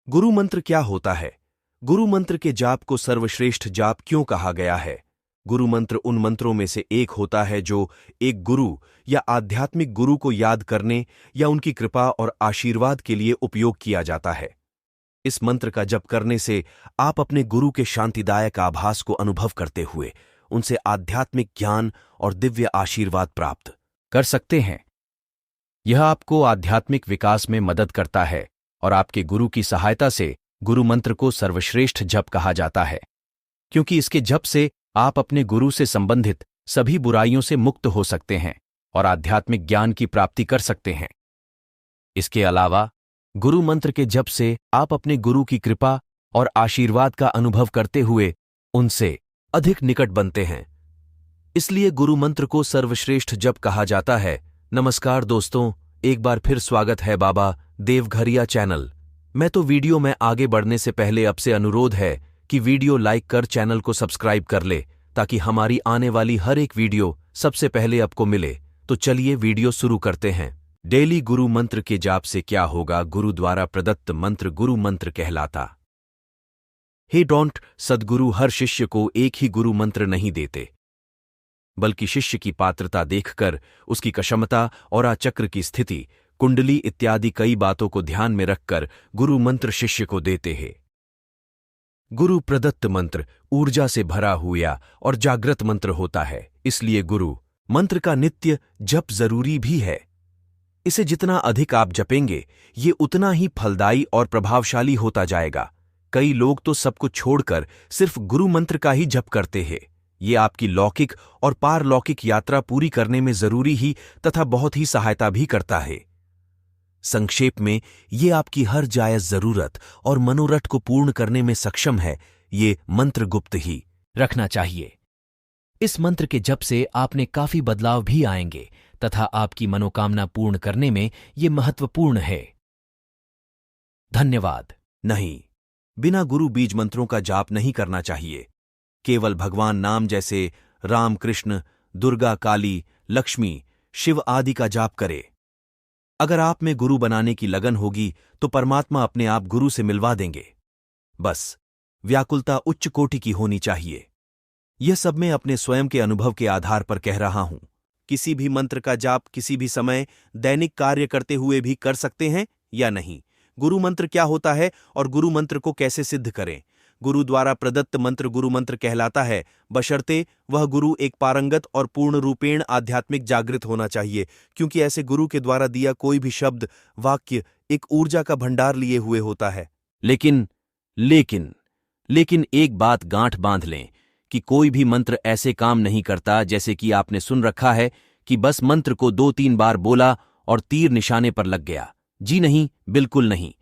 गुरु मंत्र क्या होता है? गुरु मंत्र के जाप को सर्वश्रेष्ठ जाप क्यों कहा गया है? गुरु मंत्र उन मंत्रों में से एक होता है जो एक गुरु या आध्यात्मिक गुरु को याद करने या उनकी कृपा और आशीर्वाद के लिए उपयोग किया जाता है। इस मंत्र का जप करने से आप अपने गुरु के शांतिदायक आभास को अनुभव करते हुए उनसे आध्यात्मिक ज्ञान और दिव्य आशीर्वाद प्राप्त कर सकते हैं। यह आपको आध्यात्मिक विकास में मदद करता है और आपके गुरु की सहायता से गुरु मंत्र को सर्वश्रेष्ठ जप कहा जाता है, क्योंकि इसके जप से आप अपने गुरु से संबंधित सभी बुराइयों से मुक्त हो सकते हैं और आध्यात्मिक ज्ञान की प्राप्ति कर सकते हैं। इसके अलावा गुरु मंत्र के जप से आप अपने गुरु की कृपा और आशीर्वाद का अनुभव करते हुए उनसे अधिक निकट बनते हैं। इसलिए गुरु मंत्र को सर्वश्रेष्ठ जप कहा जाता है। नमस्कार दोस्तों, एक बार फिर स्वागत है बाबा देवघरिया चैनल में। तो वीडियो में आगे बढ़ने से पहले आपसे अनुरोध है कि वीडियो लाइक कर चैनल को सब्सक्राइब कर ले, ताकि हमारी आने वाली हर एक वीडियो सबसे पहले आपको मिले। तो चलिए वीडियो शुरू करते हैं। डेली गुरु मंत्र के जाप से क्या होगा? गुरु द्वारा प्रदत्त मंत्र गुरु मंत्र कहलाता हे डोंट। सद्गुरु हर शिष्य को एक ही गुरु मंत्र नहीं देते, बल्कि शिष्य की पात्रता देखकर, उसकी क्षमता और आचक्र की स्थिति, कुंडली इत्यादि कई बातों को ध्यान में रखकर गुरु मंत्र शिष्य को देते हैं। गुरु प्रदत्त मंत्र ऊर्जा से भरा हुआ और जागृत मंत्र होता है, इसलिए गुरु मंत्र का नित्य जप जरूरी भी है। इसे जितना अधिक आप जपेंगे, ये उतना ही फलदायी और प्रभावशाली होता जाएगा। कई लोग तो सब कुछ छोड़कर सिर्फ गुरु मंत्र का ही जप करते हैं। ये आपकी लौकिक और पारलौकिक यात्रा पूरी करने में जरूरी ही तथा बहुत ही सहायता भी करता है। संक्षेप में, ये आपकी हर जायज जरूरत और मनोरथ को पूर्ण करने में सक्षम है। ये मंत्र गुप्त ही रखना चाहिए। इस मंत्र के जप से आपने काफी बदलाव भी आएंगे तथा आपकी मनोकामना पूर्ण करने में ये महत्वपूर्ण है। धन्यवाद। नहीं, बिना गुरु बीज मंत्रों का जाप नहीं करना चाहिए। केवल भगवान नाम जैसे राम, कृष्ण, दुर्गा, काली, लक्ष्मी, शिव आदि का जाप करे। अगर आप में गुरु बनाने की लगन होगी तो परमात्मा अपने आप गुरु से मिलवा देंगे। बस व्याकुलता उच्च कोटि की होनी चाहिए। यह सब मैं अपने स्वयं के अनुभव के आधार पर कह रहा हूं। किसी भी मंत्र का जाप किसी भी समय दैनिक कार्य करते हुए भी कर सकते हैं या नहीं? गुरु मंत्र क्या होता है और गुरु मंत्र को कैसे सिद्ध करें? गुरु द्वारा प्रदत्त मंत्र गुरु मंत्र कहलाता है, बशर्ते वह गुरु एक पारंगत और पूर्ण रूपेण आध्यात्मिक जागृत होना चाहिए, क्योंकि ऐसे गुरु के द्वारा दिया कोई भी शब्द, वाक्य एक ऊर्जा का भंडार लिए हुए होता है। लेकिन एक बात गांठ बांध लें कि कोई भी मंत्र ऐसे काम नहीं करता जैसे कि आपने सुन रखा है कि बस मंत्र को 2-3 बार बोला और तीर निशाने पर लग गया। जी नहीं, बिल्कुल नहीं।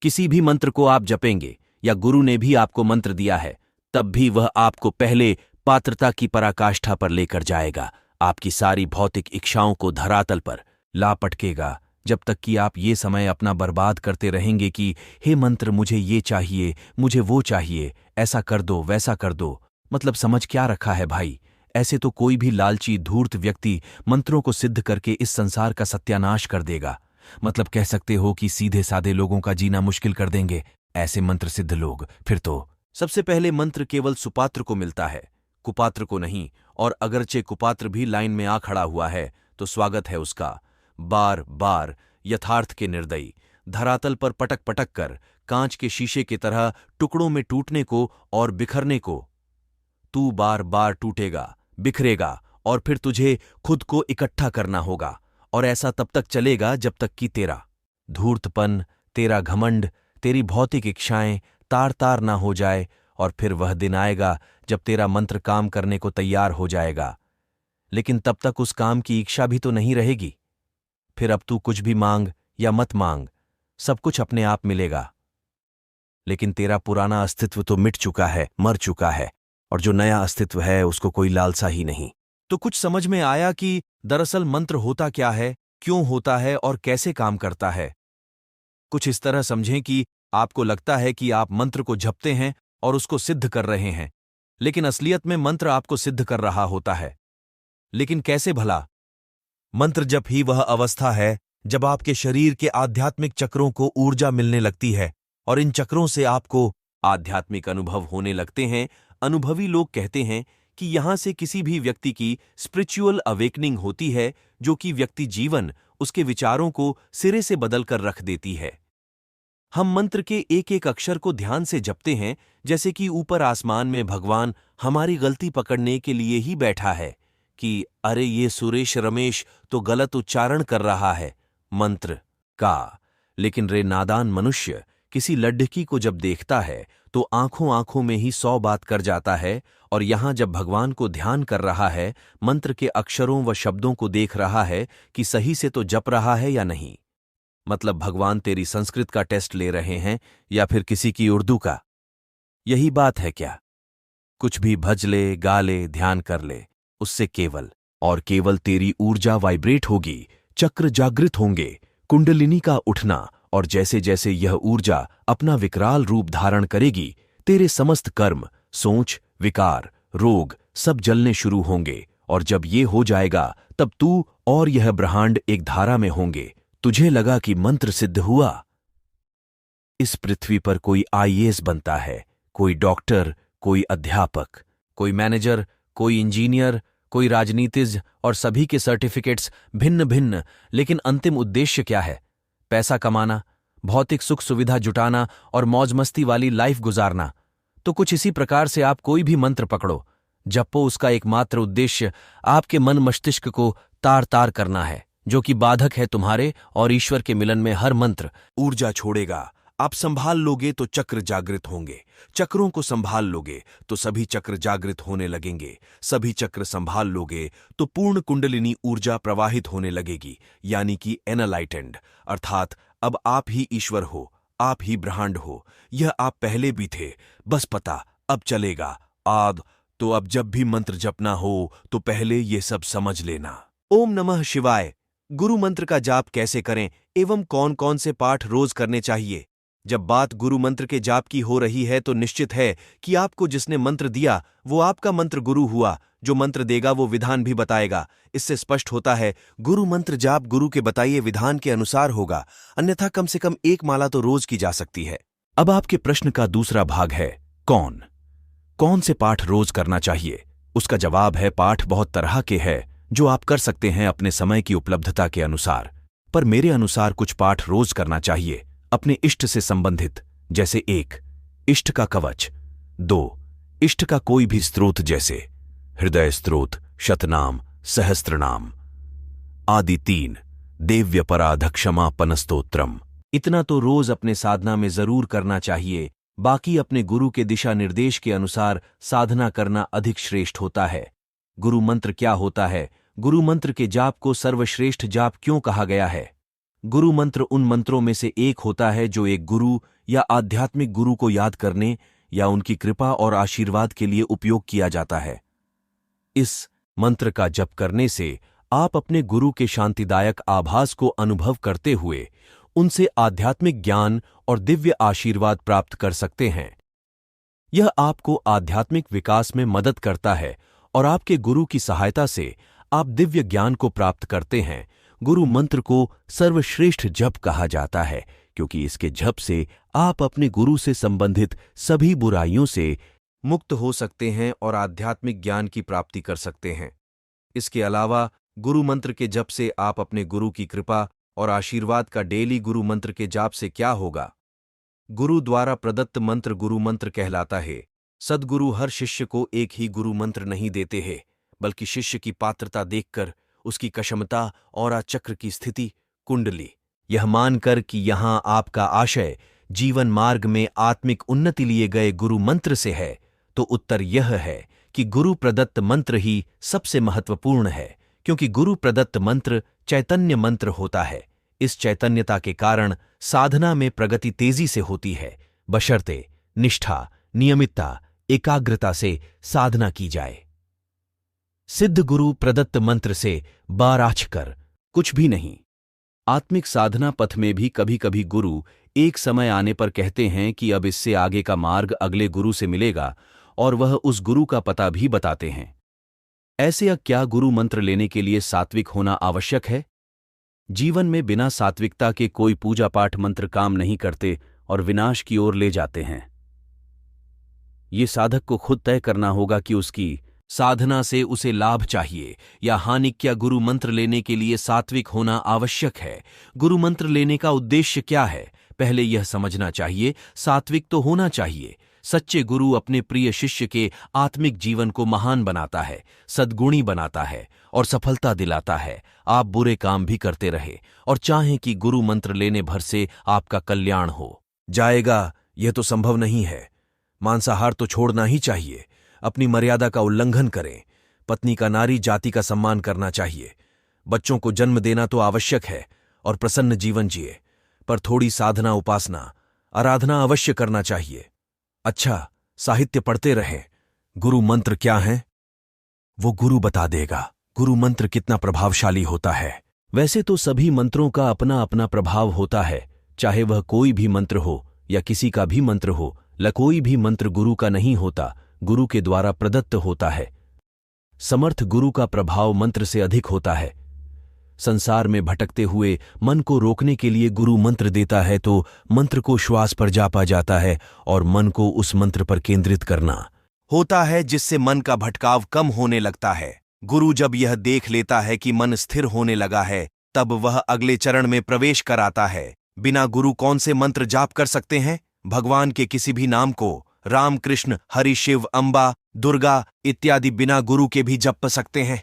किसी भी मंत्र को आप जपेंगे या गुरु ने भी आपको मंत्र दिया है, तब भी वह आपको पहले पात्रता की पराकाष्ठा पर लेकर जाएगा। आपकी सारी भौतिक इच्छाओं को धरातल पर ला पटकेगा, जब तक कि आप ये समय अपना बर्बाद करते रहेंगे कि हे मंत्र, मुझे ये चाहिए, मुझे वो चाहिए, ऐसा कर दो, वैसा कर दो। मतलब समझ क्या रखा है भाई? ऐसे तो कोई भी लालची धूर्त व्यक्ति मंत्रों को सिद्ध करके इस संसार का सत्यानाश कर देगा। मतलब कह सकते हो कि सीधे साधे लोगों का जीना मुश्किल कर देंगे ऐसे मंत्र सिद्ध लोग। फिर तो सबसे पहले मंत्र केवल सुपात्र को मिलता है, कुपात्र को नहीं। और अगरचे कुपात्र भी लाइन में आ खड़ा हुआ है तो स्वागत है उसका। बार बार यथार्थ के निर्दयी धरातल पर पटक पटक कर कांच के शीशे की तरह टुकड़ों में टूटने को और बिखरने को तू बार बार टूटेगा, बिखरेगा और फिर तुझे खुद को इकट्ठा करना होगा। और ऐसा तब तक चलेगा जब तक कि तेरा धूर्तपन, तेरा घमंड, तेरी भौतिक इच्छाएं तार तार ना हो जाए। और फिर वह दिन आएगा जब तेरा मंत्र काम करने को तैयार हो जाएगा, लेकिन तब तक उस काम की इच्छा भी तो नहीं रहेगी। फिर अब तू कुछ भी मांग या मत मांग, सब कुछ अपने आप मिलेगा। लेकिन तेरा पुराना अस्तित्व तो मिट चुका है, मर चुका है, और जो नया अस्तित्व है उसको कोई लालसा ही नहीं। तो कुछ समझ में आया कि दरअसल मंत्र होता क्या है, क्यों होता है और कैसे काम करता है? कुछ इस तरह समझें कि आपको लगता है कि आप मंत्र को जपते हैं और उसको सिद्ध कर रहे हैं, लेकिन असलियत में मंत्र आपको सिद्ध कर रहा होता है। लेकिन कैसे भला? मंत्र जप ही वह अवस्था है जब आपके शरीर के आध्यात्मिक चक्रों को ऊर्जा मिलने लगती है और इन चक्रों से आपको आध्यात्मिक अनुभव होने लगते हैं। अनुभवी लोग कहते हैं कि यहां से किसी भी व्यक्ति की स्पिरिचुअल अवेकनिंग होती है, जो कि व्यक्ति जीवन, उसके विचारों को सिरे से बदल कर रख देती है। हम मंत्र के एक एक अक्षर को ध्यान से जपते हैं, जैसे कि ऊपर आसमान में भगवान हमारी गलती पकड़ने के लिए ही बैठा है कि अरे ये सुरेश रमेश तो गलत उच्चारण कर रहा है मंत्र का। लेकिन रे नादान मनुष्य किसी लड्ढकी को जब देखता है तो आंखों आंखों में ही 100 बात कर जाता है, और यहां जब भगवान को ध्यान कर रहा है, मंत्र के अक्षरों व शब्दों को देख रहा है कि सही से तो जप रहा है या नहीं। मतलब भगवान तेरी संस्कृत का टेस्ट ले रहे हैं या फिर किसी की उर्दू का। यही बात है क्या? कुछ भी भज ले, गा ले, ध्यान कर ले, उससे केवल और केवल तेरी ऊर्जा वाइब्रेट होगी, चक्र जागृत होंगे, कुंडलिनी का उठना, और जैसे जैसे यह ऊर्जा अपना विकराल रूप धारण करेगी, तेरे समस्त कर्म, सोच, विकार, रोग सब जलने शुरू होंगे, और जब ये हो जाएगा तब तू और यह ब्रह्मांड एक धारा में होंगे। तुझे लगा कि मंत्र सिद्ध हुआ। इस पृथ्वी पर कोई आईएएस बनता है, कोई डॉक्टर, कोई अध्यापक, कोई मैनेजर, कोई इंजीनियर, कोई राजनीतिज्ञ, और सभी के सर्टिफिकेट्स भिन्न भिन्न, लेकिन अंतिम उद्देश्य क्या है? पैसा कमाना, भौतिक सुख सुविधा जुटाना और मौज मस्ती वाली लाइफ गुजारना। तो कुछ इसी प्रकार से आप कोई भी मंत्र पकड़ो, जपो, उसका एकमात्र उद्देश्य आपके मन मस्तिष्क को तार तार करना है, जो कि बाधक है तुम्हारे और ईश्वर के मिलन में। हर मंत्र ऊर्जा छोड़ेगा। आप संभाल लोगे तो चक्र जागृत होंगे, चक्रों को संभाल लोगे तो सभी चक्र जागृत होने लगेंगे, सभी चक्र संभाल लोगे तो पूर्ण कुंडलिनी ऊर्जा प्रवाहित होने लगेगी, यानी कि एनलाइटेंड, अर्थात अब आप ही ईश्वर हो, आप ही ब्रह्मांड हो। यह आप पहले भी थे, बस पता अब चलेगा। तो अब जब भी मंत्र जपना हो तो पहले ये सब समझ लेना। ओम नमः शिवाय। गुरु मंत्र का जाप कैसे करें एवं कौन कौन से पाठ रोज करने चाहिए? जब बात गुरु मंत्र के जाप की हो रही है तो निश्चित है कि आपको जिसने मंत्र दिया वो आपका मंत्र गुरु हुआ। जो मंत्र देगा वो विधान भी बताएगा। इससे स्पष्ट होता है गुरु मंत्र जाप गुरु के बताइए विधान के अनुसार होगा, अन्यथा कम से कम एक माला तो रोज की जा सकती है। अब आपके प्रश्न का दूसरा भाग है कौन से पाठ रोज करना चाहिए? उसका जवाब है पाठ बहुत तरह के हैं जो आप कर सकते हैं अपने समय की उपलब्धता के अनुसार, पर मेरे अनुसार कुछ पाठ रोज करना चाहिए अपने इष्ट से संबंधित, जैसे 1 इष्ट का कवच, 2 इष्ट का कोई भी स्त्रोत जैसे हृदय स्त्रोत, शतनाम, सहस्त्रनाम आदि, 3 देव्यपराध क्षमापन स्तोत्रम। इतना तो रोज अपने साधना में जरूर करना चाहिए। बाकी अपने गुरु के दिशा निर्देश के अनुसार साधना करना अधिक श्रेष्ठ होता है। गुरु मंत्र क्या होता है? गुरु मंत्र के जाप को सर्वश्रेष्ठ जाप क्यों कहा गया है? गुरु मंत्र उन मंत्रों में से एक होता है जो एक गुरु या आध्यात्मिक गुरु को याद करने या उनकी कृपा और आशीर्वाद के लिए उपयोग किया जाता है। इस मंत्र का जप करने से आप अपने गुरु के शांतिदायक आभास को अनुभव करते हुए उनसे आध्यात्मिक ज्ञान और दिव्य आशीर्वाद प्राप्त कर सकते हैं। यह आपको आध्यात्मिक विकास में मदद करता है और आपके गुरु की सहायता से आप दिव्य ज्ञान को प्राप्त करते हैं। गुरु मंत्र को सर्वश्रेष्ठ जप कहा जाता है क्योंकि इसके जप से आप अपने गुरु से संबंधित सभी बुराइयों से मुक्त हो सकते हैं और आध्यात्मिक ज्ञान की प्राप्ति कर सकते हैं। इसके अलावा गुरु मंत्र के जप से आप अपने गुरु की कृपा और आशीर्वाद का डेली गुरु मंत्र के जाप से क्या होगा? गुरु द्वारा प्रदत्त मंत्र गुरु मंत्र कहलाता है। सद्गुरु हर शिष्य को एक ही गुरु मंत्र नहीं देते हैं, बल्कि शिष्य की पात्रता देखकर, उसकी क्षमता और चक्र की स्थिति, कुंडली, यह मानकर कि यहां आपका आशय जीवन मार्ग में आत्मिक उन्नति लिए गए गुरु मंत्र से है, तो उत्तर यह है कि गुरु प्रदत्त मंत्र ही सबसे महत्वपूर्ण है, क्योंकि गुरु प्रदत्त मंत्र चैतन्य मंत्र होता है। इस चैतन्यता के कारण साधना में प्रगति तेजी से होती है, बशर्ते निष्ठा, नियमितता, एकाग्रता से साधना की जाए। सिद्ध गुरु प्रदत्त मंत्र से बाराच कर कुछ भी नहीं। आत्मिक साधना पथ में भी कभी कभी गुरु एक समय आने पर कहते हैं कि अब इससे आगे का मार्ग अगले गुरु से मिलेगा और वह उस गुरु का पता भी बताते हैं। ऐसे क्या गुरु मंत्र लेने के लिए सात्विक होना आवश्यक है? जीवन में बिना सात्विकता के कोई पूजा पाठ मंत्र काम नहीं करते और विनाश की ओर ले जाते हैं। ये साधक को खुद तय करना होगा कि उसकी साधना से उसे लाभ चाहिए या हानि। क्या गुरु मंत्र लेने के लिए सात्विक होना आवश्यक है? गुरु मंत्र लेने का उद्देश्य क्या है? पहले यह समझना चाहिए। सात्विक तो होना चाहिए। सच्चे गुरु अपने प्रिय शिष्य के आत्मिक जीवन को महान बनाता है, सद्गुणी बनाता है और सफलता दिलाता है। आप बुरे काम भी करते रहे और चाहें कि गुरु मंत्र लेने भर से आपका कल्याण हो जाएगा, यह तो संभव नहीं है। मांसाहार तो छोड़ना ही चाहिए। अपनी मर्यादा का उल्लंघन करें। पत्नी का नारी जाति का सम्मान करना चाहिए। बच्चों को जन्म देना तो आवश्यक है और प्रसन्न जीवन जिए, पर थोड़ी साधना, उपासना, आराधना अवश्य करना चाहिए। अच्छा, साहित्य पढ़ते रहें। गुरु मंत्र क्या है वो गुरु बता देगा। गुरु मंत्र कितना प्रभावशाली होता है। वैसे तो सभी मंत्रों का अपना अपना प्रभाव होता है, चाहे वह कोई भी मंत्र हो या किसी का भी मंत्र हो। कोई भी मंत्र गुरु का नहीं होता, गुरु के द्वारा प्रदत्त होता है। समर्थ गुरु का प्रभाव मंत्र से अधिक होता है। संसार में भटकते हुए मन को रोकने के लिए गुरु मंत्र देता है तो मंत्र को श्वास पर जापा जाता है और मन को उस मंत्र पर केंद्रित करना होता है, जिससे मन का भटकाव कम होने लगता है। गुरु जब यह देख लेता है कि मन स्थिर होने लगा है, तब वह अगले चरण में प्रवेश कराता है। बिना गुरु कौन से मंत्र जाप कर सकते हैं? भगवान के किसी भी नाम को राम, कृष्ण, हरि, शिव, अंबा, दुर्गा इत्यादि बिना गुरु के भी जप सकते हैं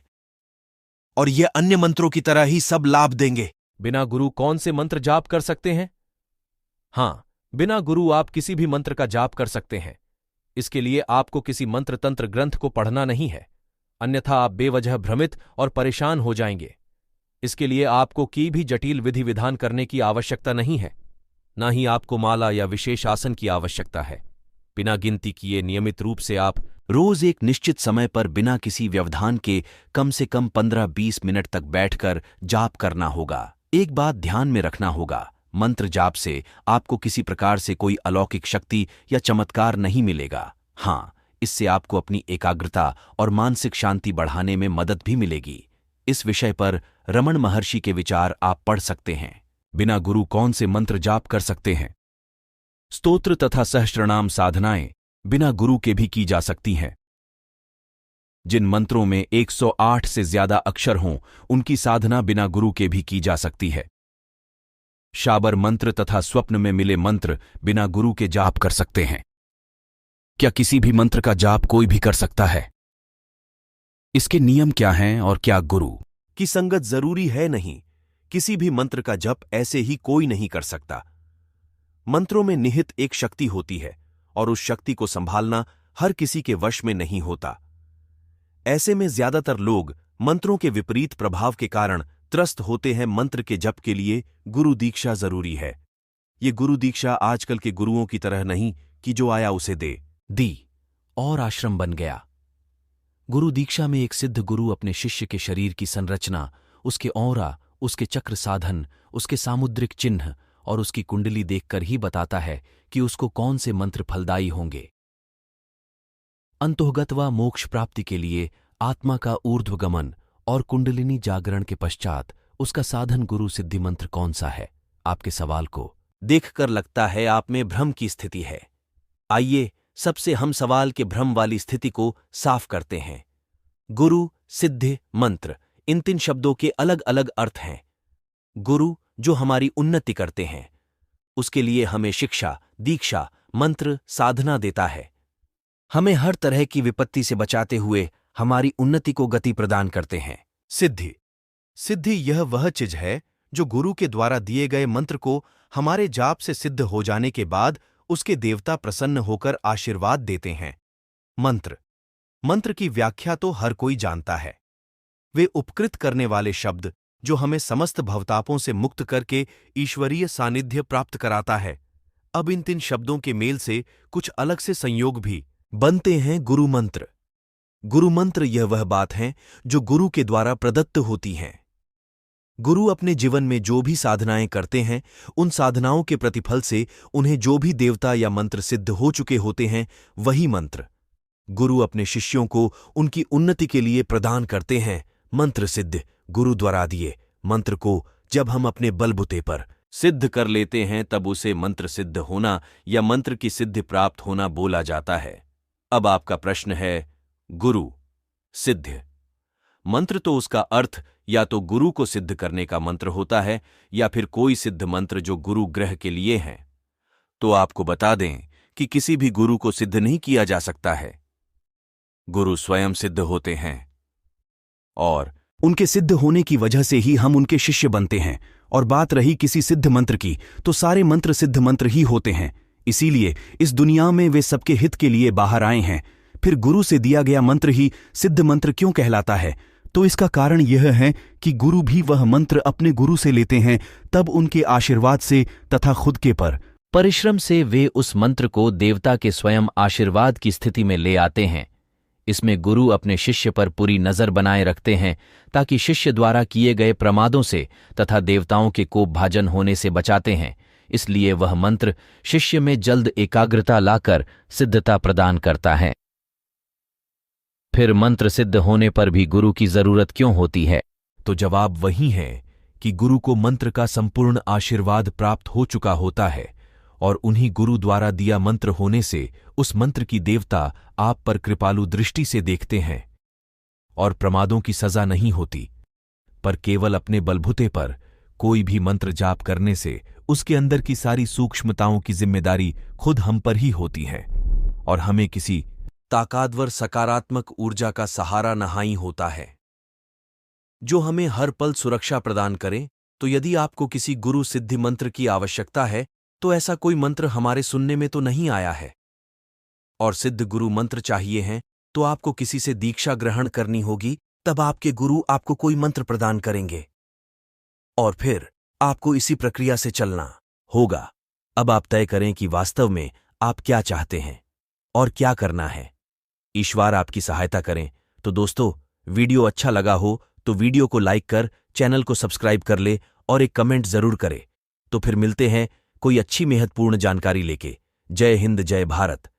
और ये अन्य मंत्रों की तरह ही सब लाभ देंगे। बिना गुरु कौन से मंत्र जाप कर सकते हैं? हां, बिना गुरु आप किसी भी मंत्र का जाप कर सकते हैं। इसके लिए आपको किसी मंत्र तंत्र ग्रंथ को पढ़ना नहीं है, अन्यथा आप बेवजह भ्रमित और परेशान हो जाएंगे। इसके लिए आपको की भी जटिल विधि विधान करने की आवश्यकता नहीं है, ना ही आपको माला या विशेष आसन की आवश्यकता है। बिना गिनती किए नियमित रूप से आप रोज एक निश्चित समय पर बिना किसी व्यवधान के कम से कम 15-20 मिनट तक बैठकर जाप करना होगा। एक बात ध्यान में रखना होगा, मंत्र जाप से आपको किसी प्रकार से कोई अलौकिक शक्ति या चमत्कार नहीं मिलेगा। हाँ, इससे आपको अपनी एकाग्रता और मानसिक शांति बढ़ाने में मदद भी मिलेगी। इस विषय पर रमण महर्षि के विचार आप पढ़ सकते हैं। बिना गुरु कौन से मंत्र जाप कर सकते हैं? स्तोत्र तथा सहस्त्रनाम साधनाएं बिना गुरु के भी की जा सकती हैं। जिन मंत्रों में 108 से ज्यादा अक्षर हों, उनकी साधना बिना गुरु के भी की जा सकती है। शाबर मंत्र तथा स्वप्न में मिले मंत्र बिना गुरु के जाप कर सकते हैं। क्या किसी भी मंत्र का जाप कोई भी कर सकता है? इसके नियम क्या हैं और क्या गुरु की संगत जरूरी है? नहीं, किसी भी मंत्र का जप ऐसे ही कोई नहीं कर सकता। मंत्रों में निहित एक शक्ति होती है और उस शक्ति को संभालना हर किसी के वश में नहीं होता। ऐसे में ज्यादातर लोग मंत्रों के विपरीत प्रभाव के कारण त्रस्त होते हैं। मंत्र के जप के लिए गुरु दीक्षा जरूरी है। ये गुरु दीक्षा आजकल के गुरुओं की तरह नहीं कि जो आया उसे दी और आश्रम बन गया। गुरु दीक्षा में एक सिद्ध गुरु अपने शिष्य के शरीर की संरचना, उसके औरा, उसके चक्र साधन, उसके सामुद्रिक चिन्ह और उसकी कुंडली देखकर ही बताता है कि उसको कौन से मंत्र फलदायी होंगे। अंतोगत व मोक्ष प्राप्ति के लिए आत्मा का ऊर्ध्वगमन और कुंडलिनी जागरण के पश्चात उसका साधन गुरु सिद्धि मंत्र कौन सा है? आपके सवाल को देखकर लगता है आप में भ्रम की स्थिति है। आइए सबसे हम सवाल के भ्रम वाली स्थिति को साफ करते हैं। गुरु, सिद्धि, मंत्र, इन 3 शब्दों के अलग अलग अर्थ हैं। गुरु जो हमारी उन्नति करते हैं, उसके लिए हमें शिक्षा, दीक्षा, मंत्र, साधना देता है। हमें हर तरह की विपत्ति से बचाते हुए हमारी उन्नति को गति प्रदान करते हैं। सिद्धि यह वह चीज है जो गुरु के द्वारा दिए गए मंत्र को हमारे जाप से सिद्ध हो जाने के बाद उसके देवता प्रसन्न होकर आशीर्वाद देते हैं। मंत्र की व्याख्या तो हर कोई जानता है। वे उपकृत करने वाले शब्द जो हमें समस्त भवतापों से मुक्त करके ईश्वरीय सानिध्य प्राप्त कराता है। अब इन 3 शब्दों के मेल से कुछ अलग से संयोग भी बनते हैं गुरु मंत्र। गुरु मंत्र यह वह बात है जो गुरु के द्वारा प्रदत्त होती हैं। गुरु अपने जीवन में जो भी साधनाएं करते हैं, उन साधनाओं के प्रतिफल से उन्हें जो भी देवता या मंत्र सिद्ध हो चुके होते हैं, वही मंत्र गुरु अपने शिष्यों को उनकी उन्नति के लिए प्रदान करते हैं। मंत्र सिद्ध गुरु द्वारा दिए मंत्र को जब हम अपने बलबूते पर सिद्ध कर लेते हैं तब उसे मंत्र सिद्ध होना या मंत्र की सिद्धि प्राप्त होना बोला जाता है। अब आपका प्रश्न है, गुरु सिद्ध मंत्र तो उसका अर्थ या तो गुरु को सिद्ध करने का मंत्र होता है या फिर कोई सिद्ध मंत्र जो गुरु ग्रह के लिए है। तो आपको बता दें कि किसी भी गुरु को सिद्ध नहीं किया जा सकता है। गुरु स्वयं सिद्ध होते हैं और उनके सिद्ध होने की वजह से ही हम उनके शिष्य बनते हैं। और बात रही किसी सिद्ध मंत्र की, तो सारे मंत्र सिद्ध मंत्र ही होते हैं। इसीलिए इस दुनिया में वे सबके हित के लिए बाहर आए हैं। फिर गुरु से दिया गया मंत्र ही सिद्ध मंत्र क्यों कहलाता है? तो इसका कारण यह है कि गुरु भी वह मंत्र अपने गुरु से लेते हैं, तब उनके आशीर्वाद से तथा खुद के परिश्रम से वे उस मंत्र को देवता के स्वयं आशीर्वाद की स्थिति में ले आते हैं। इसमें गुरु अपने शिष्य पर पूरी नजर बनाए रखते हैं ताकि शिष्य द्वारा किए गए प्रमादों से तथा देवताओं के कोपभाजन होने से बचाते हैं। इसलिए वह मंत्र शिष्य में जल्द एकाग्रता लाकर सिद्धता प्रदान करता है। फिर मंत्र सिद्ध होने पर भी गुरु की जरूरत क्यों होती है? तो जवाब वही है कि गुरु को मंत्र का संपूर्ण आशीर्वाद प्राप्त हो चुका होता है और उन्हीं गुरु द्वारा दिया मंत्र होने से उस मंत्र की देवता आप पर कृपालु दृष्टि से देखते हैं और प्रमादों की सजा नहीं होती, पर केवल अपने बलबूते पर कोई भी मंत्र जाप करने से उसके अंदर की सारी सूक्ष्मताओं की जिम्मेदारी खुद हम पर ही होती है और हमें किसी ताकतवर सकारात्मक ऊर्जा का सहारा नहाई होता है जो हमें हर पल सुरक्षा प्रदान करे। तो यदि आपको किसी गुरु सिद्धि मंत्र की आवश्यकता है तो ऐसा कोई मंत्र हमारे सुनने में तो नहीं आया है। और सिद्ध गुरु मंत्र चाहिए हैं तो आपको किसी से दीक्षा ग्रहण करनी होगी, तब आपके गुरु आपको कोई मंत्र प्रदान करेंगे और फिर आपको इसी प्रक्रिया से चलना होगा। अब आप तय करें कि वास्तव में आप क्या चाहते हैं और क्या करना है। ईश्वर आपकी सहायता करें। तो दोस्तों, वीडियो अच्छा लगा हो तो वीडियो को लाइक कर चैनल को सब्सक्राइब कर ले और एक कमेंट जरूर करे। तो फिर मिलते हैं कोई अच्छी महत्वपूर्ण जानकारी लेके। जय हिंद, जय भारत।